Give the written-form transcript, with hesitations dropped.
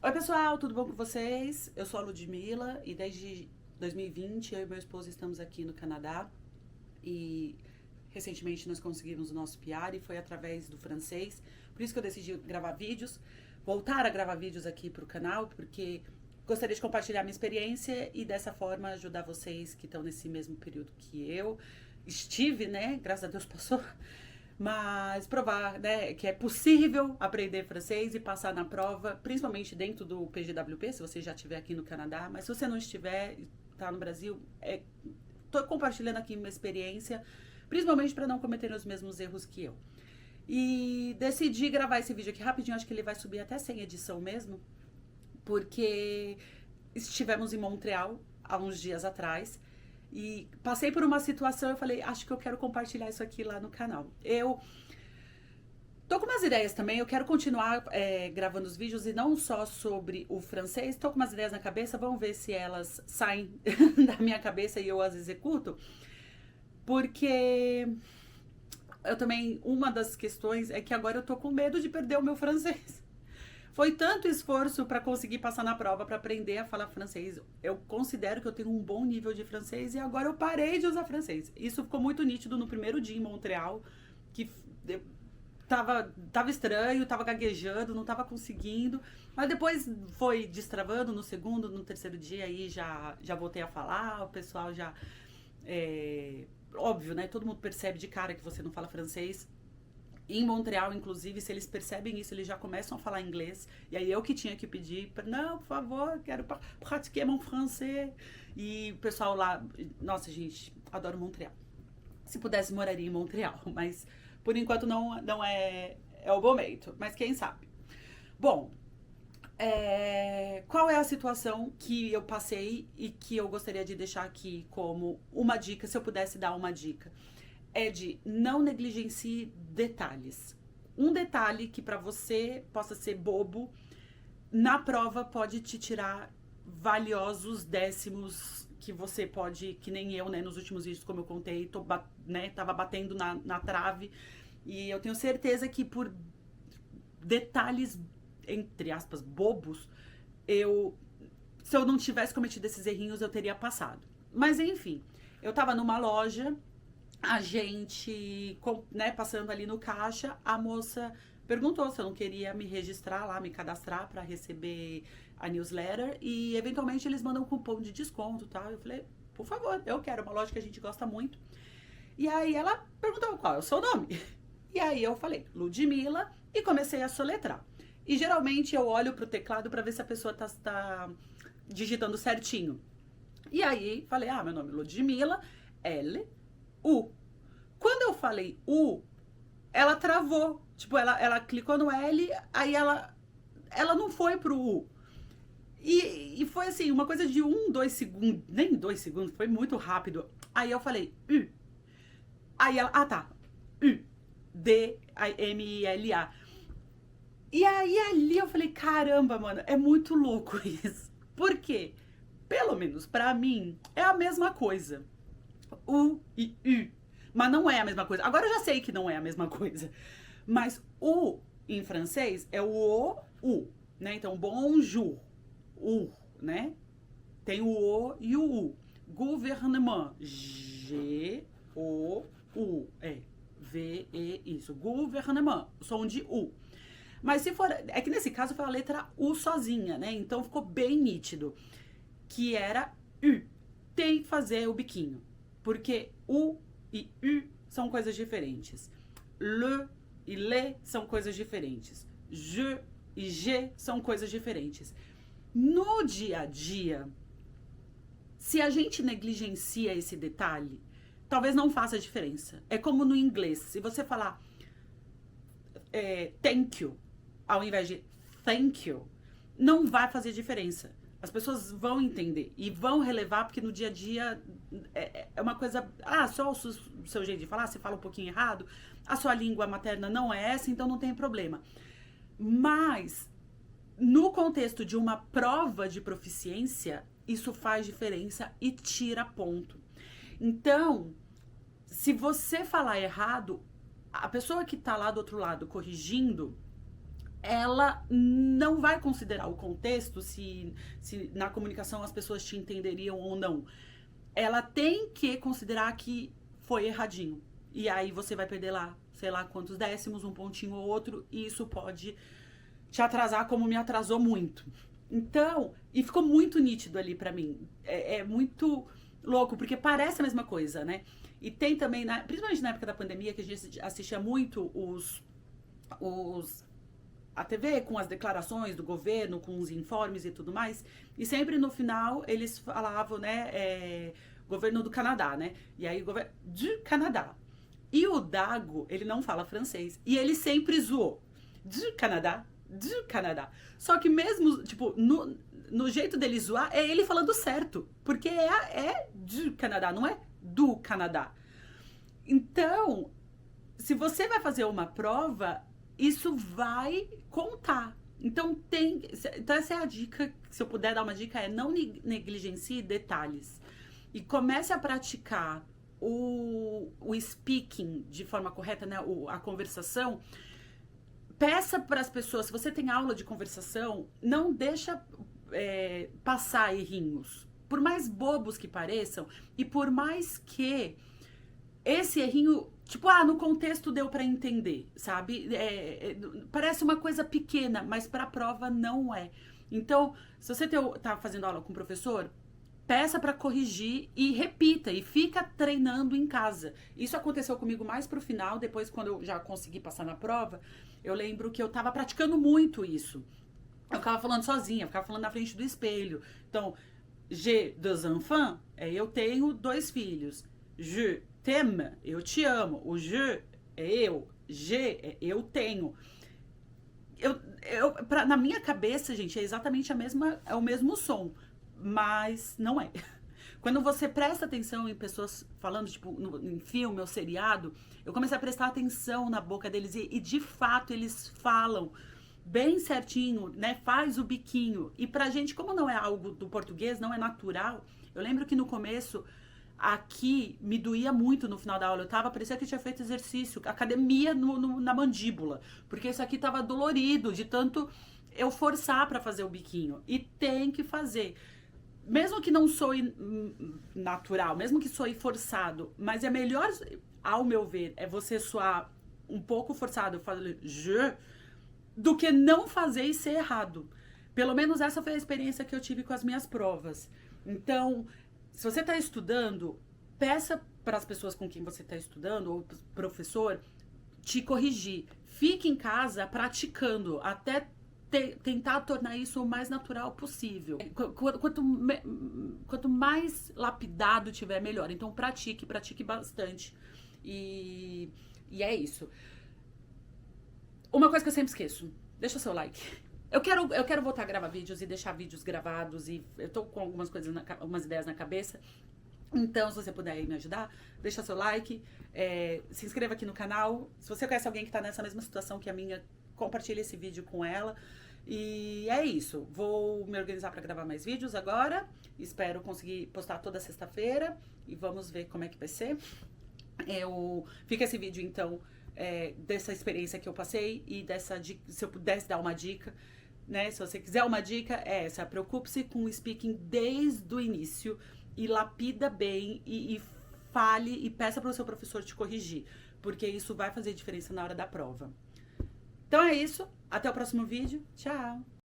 Oi, pessoal, tudo bom com vocês? Eu sou a Ludmilla e desde 2020 eu e meu esposo estamos aqui no Canadá e recentemente nós conseguimos o nosso PR e foi através do francês. Por isso que eu decidi gravar vídeos, voltar a gravar vídeos aqui para o canal, porque gostaria de compartilhar minha experiência e dessa forma ajudar vocês que estão nesse mesmo período que eu estive, né? Graças a Deus passou. Mas provar, né, que é possível aprender francês e passar na prova, principalmente dentro do PGWP, se você já estiver aqui no Canadá. Mas se você não estiver, está no Brasil, tô compartilhando aqui minha experiência, principalmente para não cometer os mesmos erros que eu. E decidi gravar esse vídeo aqui rapidinho, acho que ele vai subir até sem edição mesmo, porque estivemos em Montreal há uns dias atrás e passei por uma situação. Eu falei, acho que eu quero compartilhar isso aqui lá no canal. Eu tô com umas ideias também, eu quero continuar gravando os vídeos e não só sobre o francês. Tô com umas ideias na cabeça, vamos ver se elas saem da minha cabeça e eu as executo. Porque eu também, uma das questões é que agora eu tô com medo de perder o meu francês. Foi tanto esforço para conseguir passar na prova, para aprender a falar francês. Eu considero que eu tenho um bom nível de francês e agora eu parei de usar francês. Isso ficou muito nítido no primeiro dia em Montreal, que eu tava estranho, tava gaguejando, não tava conseguindo. Mas depois foi destravando no segundo, no terceiro dia aí já voltei a falar, o pessoal já óbvio, né? Todo mundo percebe de cara que você não fala francês. Em Montreal, inclusive, se eles percebem isso, eles já começam a falar inglês. E aí eu que tinha que pedir, não, por favor, quero pratiquer mon français. E o pessoal lá, nossa, gente, adoro Montreal. Se pudesse, moraria em Montreal, mas por enquanto não é o momento. Mas quem sabe? Bom, qual é a situação que eu passei e que eu gostaria de deixar aqui como uma dica, se eu pudesse dar uma dica? É de não negligencie detalhes. Um detalhe que para você possa ser bobo, na prova pode te tirar valiosos décimos que você pode, que nem eu, né, nos últimos vídeos, como eu contei, tava batendo na trave. E eu tenho certeza que por detalhes, entre aspas, bobos, se eu não tivesse cometido esses errinhos, eu teria passado. Mas enfim, eu tava numa loja, a gente, né, passando ali no caixa, a moça perguntou se eu não queria me registrar lá, me cadastrar para receber a newsletter e eventualmente eles mandam um cupom de desconto e tal. Eu falei, por favor, eu quero, uma loja que a gente gosta muito. E aí ela perguntou qual é o seu nome. E aí eu falei, Ludmilla, e comecei a soletrar. E geralmente eu olho pro teclado para ver se a pessoa tá digitando certinho. E aí falei, meu nome é Ludmilla, L-U. Quando eu falei U, ela travou. Tipo, ela clicou no L, aí ela não foi pro U. E foi assim, uma coisa de 2 segundos, nem 2 segundos, foi muito rápido. Aí eu falei, U. Aí ela, tá, U, D-M-I-L-A. E aí ali eu falei, caramba, mano, é muito louco isso. Por quê? Pelo menos pra mim, é a mesma coisa. U e U. Mas não é a mesma coisa. Agora eu já sei que não é a mesma coisa. Mas o em francês é o U, né? Então, bonjour, U, né? Tem o e o U. Gouvernement, G-O-U, V-E, isso. Gouvernement, som de U. Mas se for, é que nesse caso foi a letra U sozinha, né? Então ficou bem nítido que era U. Tem que fazer o biquinho, porque U e U são coisas diferentes. Le e le são coisas diferentes. Je e G são coisas diferentes. No dia a dia, se a gente negligencia esse detalhe, talvez não faça diferença. É como no inglês, se você falar thank you ao invés de thank you, não vai fazer diferença. As pessoas vão entender e vão relevar, porque no dia a dia é uma coisa. Só o seu jeito de falar, você fala um pouquinho errado, a sua língua materna não é essa, então não tem problema. Mas, no contexto de uma prova de proficiência, isso faz diferença e tira ponto. Então, se você falar errado, a pessoa que tá lá do outro lado corrigindo ela não vai considerar o contexto, se na comunicação as pessoas te entenderiam ou não. Ela tem que considerar que foi erradinho. E aí você vai perder lá, sei lá quantos décimos, um pontinho ou outro, e isso pode te atrasar como me atrasou muito. Então, e ficou muito nítido ali pra mim. É muito louco, porque parece a mesma coisa, né? E tem também, principalmente na época da pandemia, que a gente assistia muito a TV com as declarações do governo, com os informes e tudo mais. E sempre no final eles falavam, né? Governo do Canadá, né? E aí, governo do Canadá. E o Dago, ele não fala francês. E ele sempre zoou. Do Canadá, do Canadá. Só que mesmo, tipo, no jeito dele zoar, é ele falando certo. Porque é do Canadá, não é do Canadá. Então, se você vai fazer uma prova, isso vai contar. Então, essa é a dica, se eu puder dar uma dica, é não negligencie detalhes. E comece a praticar o speaking de forma correta, né? A conversação. Peça para as pessoas, se você tem aula de conversação, não deixa passar errinhos. Por mais bobos que pareçam, e por mais que esse errinho, tipo, no contexto deu para entender, sabe? Parece uma coisa pequena, mas para a prova não é. Então, se você tá fazendo aula com o professor, peça para corrigir e repita, e fica treinando em casa. Isso aconteceu comigo mais pro final, depois quando eu já consegui passar na prova, eu lembro que eu tava praticando muito isso. Eu ficava falando sozinha, eu ficava falando na frente do espelho. Então, j'ai deux enfants, eu tenho 2 filhos. Je t'aime, eu te amo. O je é eu, je é eu tenho. Na minha cabeça, gente, é exatamente é o mesmo som, mas não é. Quando você presta atenção em pessoas falando, tipo, em filme ou seriado, eu comecei a prestar atenção na boca deles e de fato eles falam bem certinho, né? Faz o biquinho. E pra gente, como não é algo do português, não é natural, eu lembro que no começo aqui me doía muito no final da aula. Parecia que eu tinha feito exercício, academia na mandíbula, porque isso aqui tava dolorido de tanto eu forçar pra fazer o biquinho. E tem que fazer. Mesmo que não soe natural, mesmo que soe forçado, mas é melhor, ao meu ver, é você soar um pouco forçado, eu falo je, do que não fazer e ser errado. Pelo menos essa foi a experiência que eu tive com as minhas provas. Então, se você está estudando, peça para as pessoas com quem você está estudando, ou pro professor, te corrigir. Fique em casa praticando, até tentar tornar isso o mais natural possível. Quanto mais lapidado tiver, melhor. Então, pratique bastante. E é isso. Uma coisa que eu sempre esqueço, deixa o seu like. Eu quero voltar a gravar vídeos e deixar vídeos gravados, e eu tô com algumas coisas, algumas ideias na cabeça. Então, se você puder aí me ajudar, deixa seu like, se inscreva aqui no canal. Se você conhece alguém que tá nessa mesma situação que a minha, compartilhe esse vídeo com ela. E é isso. Vou me organizar para gravar mais vídeos agora. Espero conseguir postar toda sexta-feira e vamos ver como é que vai ser. Fica esse vídeo, então, dessa experiência que eu passei e dessa dica, se eu pudesse dar uma dica, né? Se você quiser uma dica, é essa. Preocupe-se com o speaking desde o início e lapida bem e fale e peça para o seu professor te corrigir, porque isso vai fazer diferença na hora da prova. Então é isso. Até o próximo vídeo. Tchau!